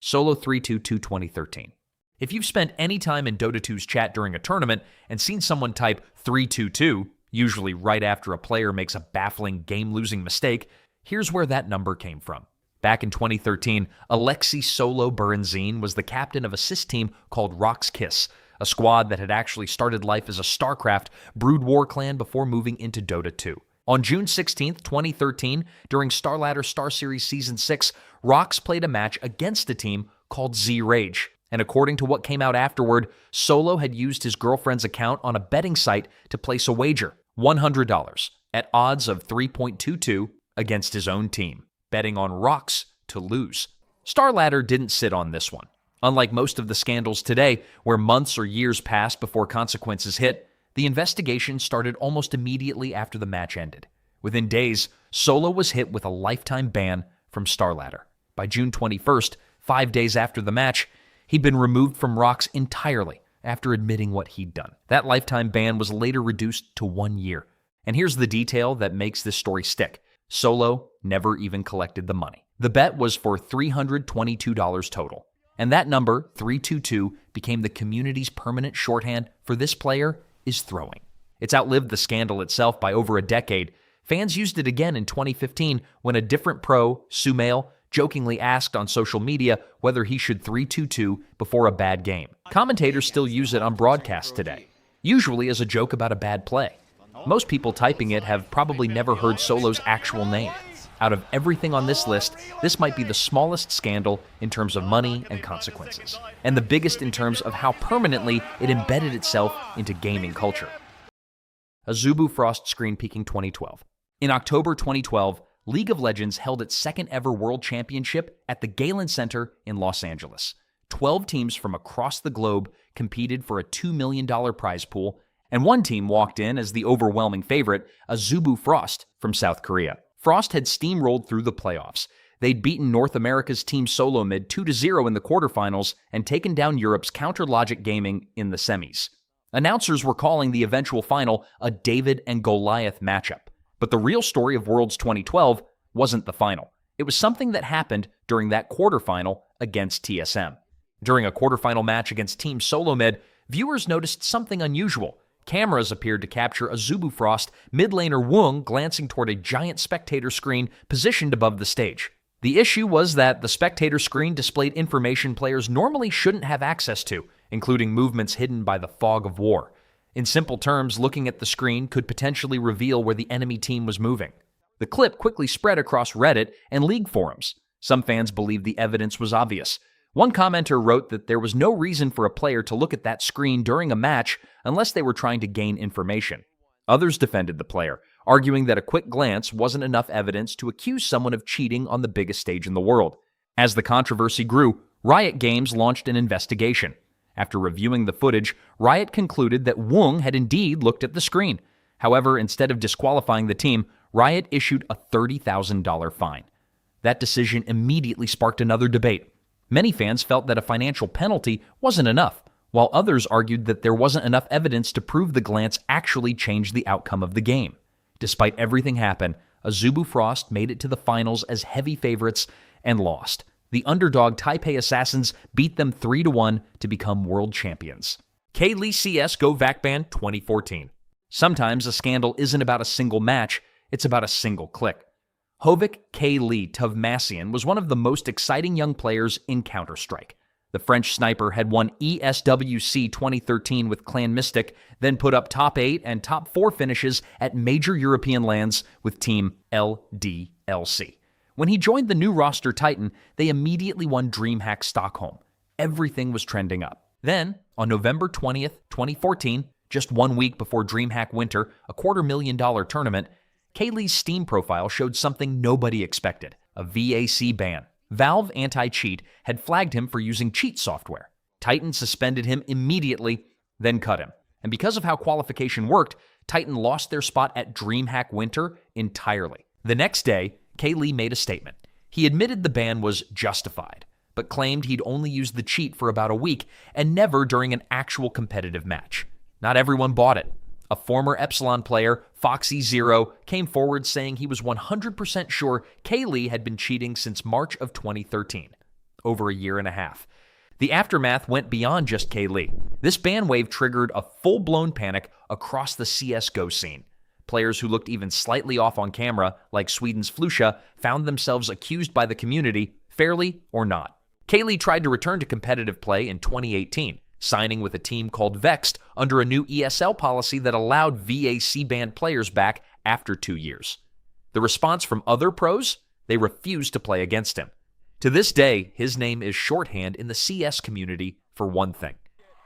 Solo 322 2013. If you've spent any time in Dota 2's chat during a tournament and seen someone type 322, usually right after a player makes a baffling game-losing mistake, here's where that number came from. Back in 2013, Alexi Solo Berenzine was the captain of a CIS team called Rock's Kiss, a squad that had actually started life as a StarCraft Brood War clan before moving into Dota 2. On June 16, 2013, during StarLadder Star Series Season 6, Rox played a match against a team called Z-Rage. And according to what came out afterward, Solo had used his girlfriend's account on a betting site to place a wager, $100, at odds of 3.22 against his own team, betting on Rox to lose. StarLadder didn't sit on this one. Unlike most of the scandals today, where months or years passed before consequences hit, the investigation started almost immediately after the match ended. Within days, Solo was hit with a lifetime ban from StarLadder. By June 21st, 5 days after the match, he'd been removed from Rox entirely after admitting what he'd done. That lifetime ban was later reduced to 1 year. And here's the detail that makes this story stick. Solo never even collected the money. The bet was for $322 total. And that number, 322, became the community's permanent shorthand for this player is throwing. It's outlived the scandal itself by over a decade. Fans used it again in 2015 when a different pro, Sumail, jokingly asked on social media whether he should 322 before a bad game. Commentators still use it on broadcasts today, usually as a joke about a bad play. Most people typing it have probably never heard Solo's actual name. Out of everything on this list, this might be the smallest scandal in terms of money and consequences, and the biggest in terms of how permanently it embedded itself into gaming culture. Azubu Frost Screen Peeking 2012. In October 2012, League of Legends held its second ever World Championship at the Galen Center in Los Angeles. 12 teams from across the globe competed for a $2 million prize pool, and one team walked in as the overwhelming favorite, Azubu Frost from South Korea. Frost had steamrolled through the playoffs. They'd beaten North America's Team Solo Mid 2-0 in the quarterfinals and taken down Europe's Counter Logic Gaming in the semis. Announcers were calling the eventual final a David and Goliath matchup. But the real story of Worlds 2012 wasn't the final. It was something that happened during that quarterfinal against TSM. During a quarterfinal match against Team Solo Mid, viewers noticed something unusual. Cameras appeared to capture Azubu Frost mid laner Wung glancing toward a giant spectator screen positioned above the stage. The issue was that the spectator screen displayed information players normally shouldn't have access to, including movements hidden by the fog of war. In simple terms, looking at the screen could potentially reveal where the enemy team was moving. The clip quickly spread across Reddit and League forums. Some fans believed the evidence was obvious. One commenter wrote that there was no reason for a player to look at that screen during a match unless they were trying to gain information. Others defended the player, arguing that a quick glance wasn't enough evidence to accuse someone of cheating on the biggest stage in the world. As the controversy grew, Riot Games launched an investigation. After reviewing the footage, Riot concluded that Wung had indeed looked at the screen. However, instead of disqualifying the team, Riot issued a $30,000 fine. That decision immediately sparked another debate. Many fans felt that a financial penalty wasn't enough, while others argued that there wasn't enough evidence to prove the glance actually changed the outcome of the game. Despite everything happening, Azubu Frost made it to the finals as heavy favorites and lost. The underdog Taipei Assassins beat them 3-1 to become world champions. KQLY CS Go VAC Ban 2014. Sometimes a scandal isn't about a single match, it's about a single click. Hovik KQLY Tavmassian was one of the most exciting young players in Counter-Strike. The French sniper had won ESWC 2013 with Clan Mystic, then put up top 8 and top 4 finishes at major European lands with Team LDLC. When he joined the new roster Titan, they immediately won DreamHack Stockholm. Everything was trending up. Then, on November 20th, 2014, just 1 week before DreamHack Winter, a $250,000 tournament, KQLY's Steam profile showed something nobody expected, a VAC ban. Valve Anti-Cheat had flagged him for using cheat software. Titan suspended him immediately, then cut him. And because of how qualification worked, Titan lost their spot at DreamHack Winter entirely. The next day, KQLY made a statement. He admitted the ban was justified, but claimed he'd only used the cheat for about a week and never during an actual competitive match. Not everyone bought it. A former Epsilon player, Foxy0, came forward saying he was 100% sure KQLY had been cheating since March of 2013. over a year and a half. The aftermath went beyond just KQLY. This ban wave triggered a full-blown panic across the CSGO scene. Players who looked even slightly off on camera, like Sweden's Flusha, found themselves accused by the community, fairly or not. KQLY tried to return to competitive play in 2018, signing with a team called Vexed under a new ESL policy that allowed VAC banned players back after 2 years. The response from other pros? They refused to play against him. To this day, his name is shorthand in the CS community for one thing.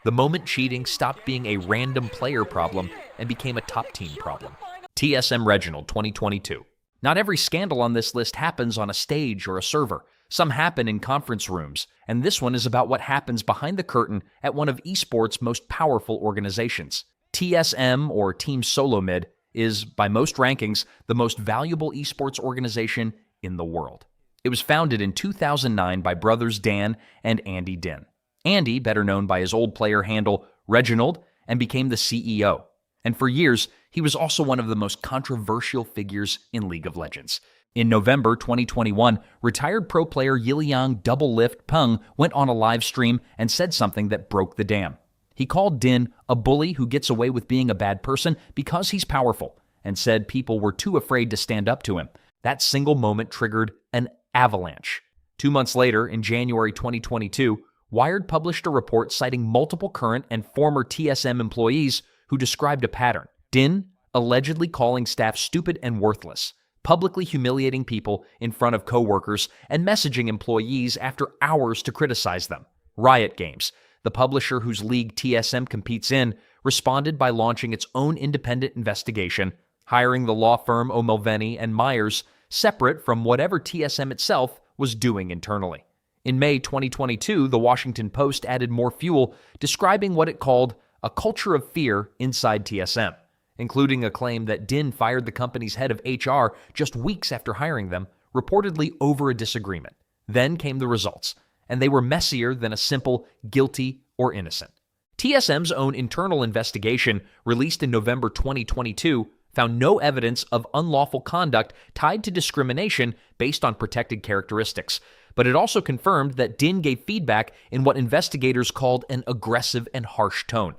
The moment cheating stopped being a random player problem and became a top team problem. TSM Reginald 2022. Not every scandal on this list happens on a stage or a server. Some happen in conference rooms, and this one is about what happens behind the curtain at one of esports' most powerful organizations. TSM, or Team Solomid, is, by most rankings, the most valuable esports organization in the world. It was founded in 2009 by brothers Dan and Andy Din. Andy, better known by his old player handle Reginald, and became the CEO. And for years, he was also one of the most controversial figures in League of Legends. In November 2021, retired pro player Yiliang Double Lift Peng went on a live stream and said something that broke the dam. He called Din a bully who gets away with being a bad person because he's powerful, and said people were too afraid to stand up to him. That single moment triggered an avalanche. 2 months later, in January 2022, Wired published a report citing multiple current and former TSM employees who described a pattern. Din allegedly calling staff stupid and worthless, publicly humiliating people in front of coworkers, and messaging employees after hours to criticize them. Riot Games, the publisher whose league TSM competes in, responded by launching its own independent investigation, hiring the law firm O'Melveny and Myers, separate from whatever TSM itself was doing internally. In May 2022, the Washington Post added more fuel, describing what it called a culture of fear inside TSM, including a claim that Din fired the company's head of HR just weeks after hiring them, reportedly over a disagreement. Then came the results, and they were messier than a simple guilty or innocent. TSM's own internal investigation, released in November 2022, found no evidence of unlawful conduct tied to discrimination based on protected characteristics, but it also confirmed that Din gave feedback in what investigators called an aggressive and harsh tone.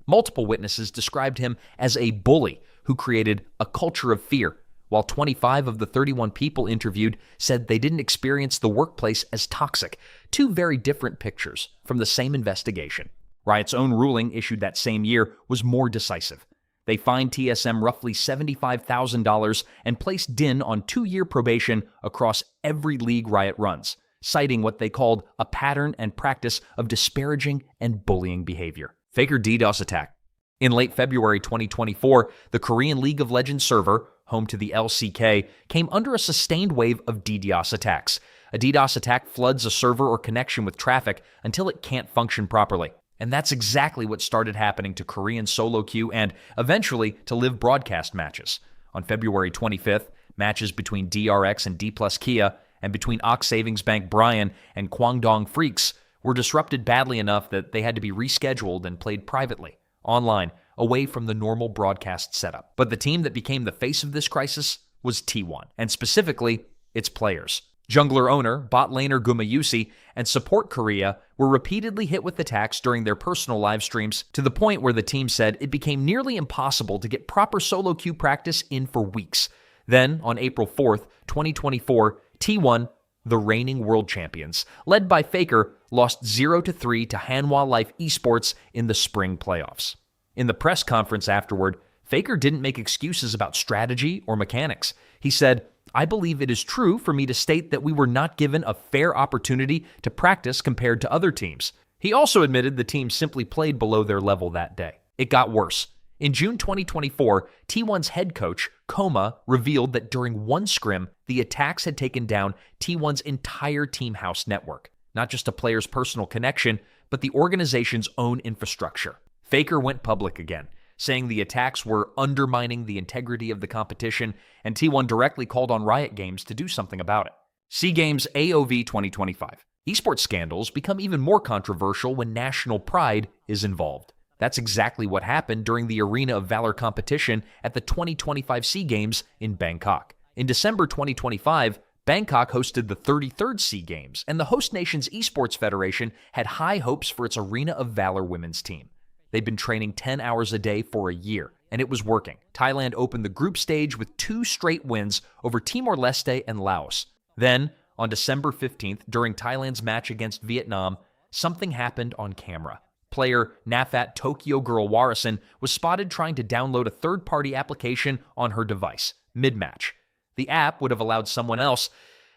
Multiple witnesses described him as a bully who created a culture of fear, while 25 of the 31 people interviewed said they didn't experience the workplace as toxic. Two very different pictures from the same investigation. Riot's own ruling, issued that same year, was more decisive. They fined TSM roughly $75,000 and placed Din on 2-year probation across every league Riot runs, citing what they called a pattern and practice of disparaging and bullying behavior. Faker DDoS attack. In late February 2024, the Korean League of Legends server, home to the LCK, came under a sustained wave of DDoS attacks. A DDoS attack floods a server or connection with traffic until it can't function properly. And that's exactly what started happening to Korean solo queue and, eventually, to live broadcast matches. On February 25th, matches between DRX and D+ Kia, and between Ox Savings Bank Brian and Kwangdong Freaks were disrupted badly enough that they had to be rescheduled and played privately, online, away from the normal broadcast setup. But the team that became the face of this crisis was T1, and specifically, its players. Jungler owner, bot laner Gumayusi, and support Korea were repeatedly hit with attacks during their personal live streams, to the point where the team said it became nearly impossible to get proper solo queue practice in for weeks. Then, on April 4th, 2024, T1, the reigning world champions, led by Faker, lost 0-3 to KQLY Life Esports in the spring playoffs. In the press conference afterward, Faker didn't make excuses about strategy or mechanics. He said, "I believe it is true for me to state that we were not given a fair opportunity to practice compared to other teams." He also admitted the team simply played below their level that day. It got worse. In June 2024, T1's head coach, Koma, revealed that during one scrim, the attacks had taken down T1's entire team house network. Not just a player's personal connection, but the organization's own infrastructure. Faker went public again, saying the attacks were undermining the integrity of the competition, and T1 directly called on Riot Games to do something about it. SeaGames AOV 2025. Esports scandals become even more controversial when national pride is involved. That's exactly what happened during the Arena of Valor competition at the 2025 SeaGames in Bangkok. In December 2025, Bangkok hosted the 33rd SeaGames, and the host nation's Esports Federation had high hopes for its Arena of Valor women's team. They'd been training 10 hours a day for a year, and it was working. Thailand opened the group stage with 2 straight wins over Timor-Leste and Laos. Then, on December 15th, during Thailand's match against Vietnam, something happened on camera. Player Nafat TokyoGurl Warison was spotted trying to download a third-party application on her device, mid-match. The app would have allowed someone else,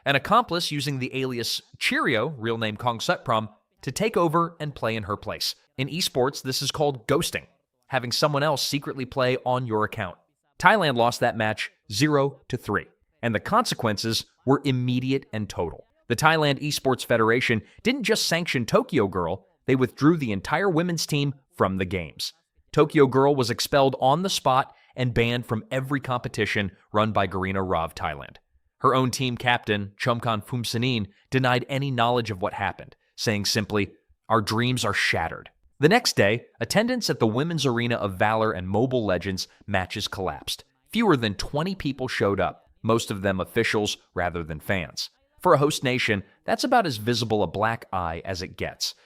an accomplice using the alias Cheerio, real name Kong Sutpram, to take over and play in her place. In esports, this is called ghosting, having someone else secretly play on your account. Thailand lost that match 0-3, and the consequences were immediate and total. The Thailand Esports Federation didn't just sanction TokyoGurl, they withdrew the entire women's team from the games. TokyoGurl was expelled on the spot and banned from every competition run by Garena Rav Thailand. Her own team captain, Chomkan Phumsanin, denied any knowledge of what happened, saying simply, "Our dreams are shattered." The next day, attendance at the Women's Arena of Valor and Mobile Legends matches collapsed. Fewer than 20 people showed up, most of them officials rather than fans. For a host nation, that's about as visible a black eye as it gets.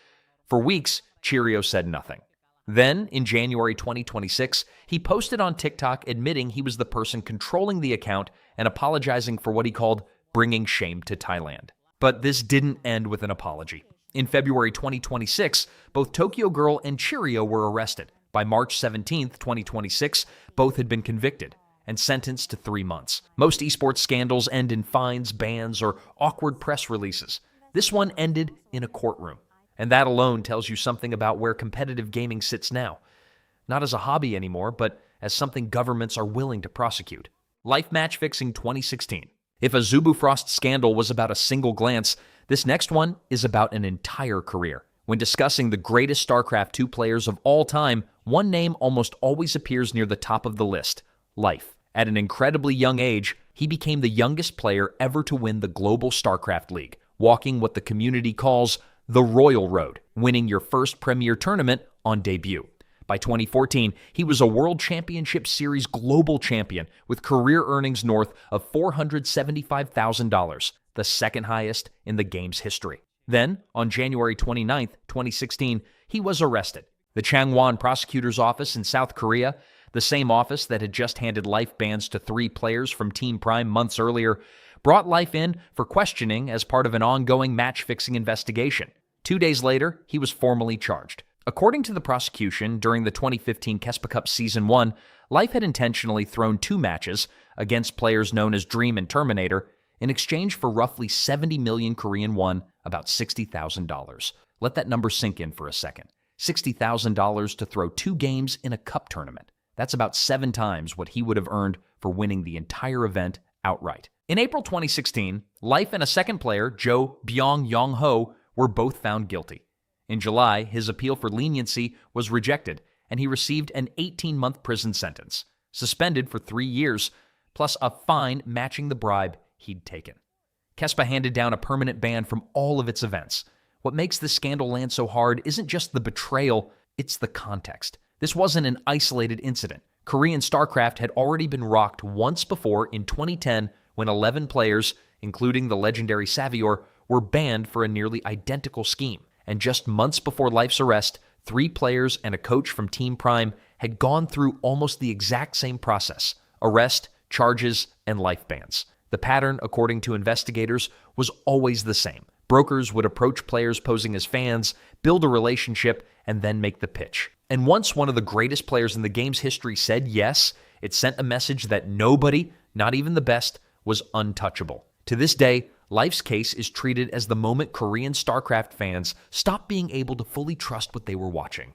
For weeks, Cheerio said nothing. Then, in January 2026, he posted on TikTok admitting he was the person controlling the account and apologizing for what he called bringing shame to Thailand. But this didn't end with an apology. In February 2026, both TokyoGurl and Cheerio were arrested. By March 17, 2026, both had been convicted and sentenced to 3 months. Most esports scandals end in fines, bans, or awkward press releases. This one ended in a courtroom. And that alone tells you something about where competitive gaming sits now. Not as a hobby anymore, but as something governments are willing to prosecute. Life Match Fixing 2016. If Azubu Frost scandal was about a single glance, this next one is about an entire career. When discussing the greatest StarCraft II players of all time, one name almost always appears near the top of the list: Life. At an incredibly young age, he became the youngest player ever to win the global StarCraft League, walking what the community calls the Royal Road, winning your first Premier tournament on debut. By 2014, he was a World Championship Series global champion with career earnings north of $475,000, the second highest in the game's history. Then, on January 29, 2016, he was arrested. The Changwon Prosecutor's Office in South Korea, the same office that had just handed life bans to 3 players from Team Prime months earlier, brought Life in for questioning as part of an ongoing match-fixing investigation. 2 days later, he was formally charged. According to the prosecution, during the 2015 Kespa Cup Season 1, Life had intentionally thrown 2 matches against players known as Dream and Terminator in exchange for roughly 70 million Korean won, about $60,000. Let that number sink in for a second. $60,000 to throw 2 games in a cup tournament. That's about 7 times what he would have earned for winning the entire event outright. In April 2016, Life and a second player, Jo Byung-Yong-ho, were both found guilty. In July, his appeal for leniency was rejected, and he received an 18-month prison sentence, suspended for 3 years, plus a fine matching the bribe he'd taken. Kespa handed down a permanent ban from all of its events. What makes this scandal land so hard isn't just the betrayal, it's the context. This wasn't an isolated incident. Korean StarCraft had already been rocked once before in 2010 when 11 players, including the legendary Savior, were banned for a nearly identical scheme. And just months before Life's arrest, 3 players and a coach from Team Prime had gone through almost the exact same process: arrest, charges, and life bans. The pattern, according to investigators, was always the same. Brokers would approach players posing as fans, build a relationship, and then make the pitch. And once one of the greatest players in the game's history said yes, it sent a message that nobody, not even the best, was untouchable. To this day, Life's case is treated as the moment Korean StarCraft fans stopped being able to fully trust what they were watching.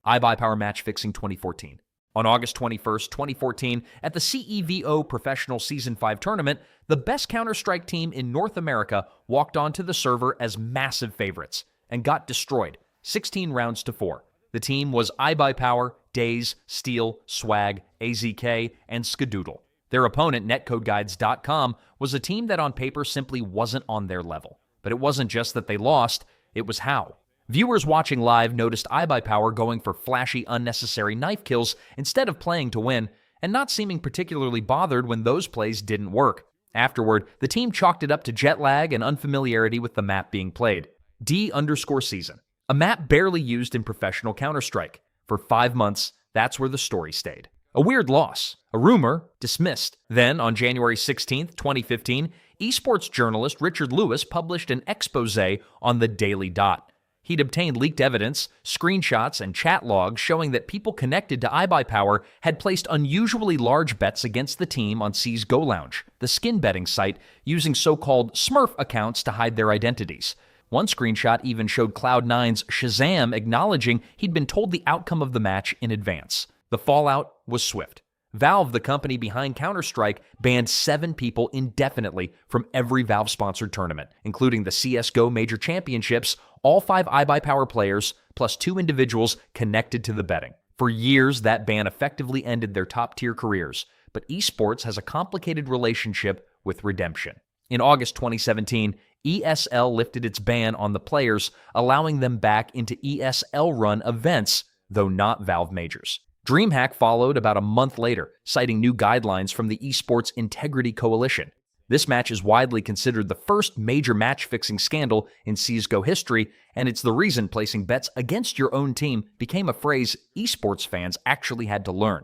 iBUYPOWER Match Fixing 2014. On August 21st, 2014, at the CEVO Professional Season 5 tournament, the best Counter-Strike team in North America walked onto the server as massive favorites and got destroyed, 16 rounds to 4. The team was iBUYPOWER, DaZe, Steel, Swag, AZK, and Skadoodle. Their opponent, NetCodeGuides.com, was a team that on paper simply wasn't on their level. But it wasn't just that they lost, it was how. Viewers watching live noticed iBUYPOWER going for flashy, unnecessary knife kills instead of playing to win, and not seeming particularly bothered when those plays didn't work. Afterward, the team chalked it up to jet lag and unfamiliarity with the map being played. D_season, a map barely used in professional Counter-Strike. For 5 months, that's where the story stayed. A weird loss. A rumor, dismissed. Then, on January 16, 2015, esports journalist Richard Lewis published an exposé on the Daily Dot. He'd obtained leaked evidence, screenshots, and chat logs showing that people connected to iBUYPOWER had placed unusually large bets against the team on CSGO Lounge, the skin betting site, using so-called Smurf accounts to hide their identities. One screenshot even showed Cloud9's Shazam acknowledging he'd been told the outcome of the match in advance. The fallout was swift. Valve, the company behind Counter-Strike, banned 7 people indefinitely from every Valve-sponsored tournament, including the CSGO Major Championships, all 5 iBUYPOWER players, plus 2 individuals connected to the betting. For years, that ban effectively ended their top-tier careers, but esports has a complicated relationship with redemption. In August 2017, ESL lifted its ban on the players, allowing them back into ESL-run events, though not Valve majors. DreamHack followed about a month later, citing new guidelines from the Esports Integrity Coalition. This match is widely considered the first major match-fixing scandal in CSGO history, and it's the reason placing bets against your own team became a phrase esports fans actually had to learn.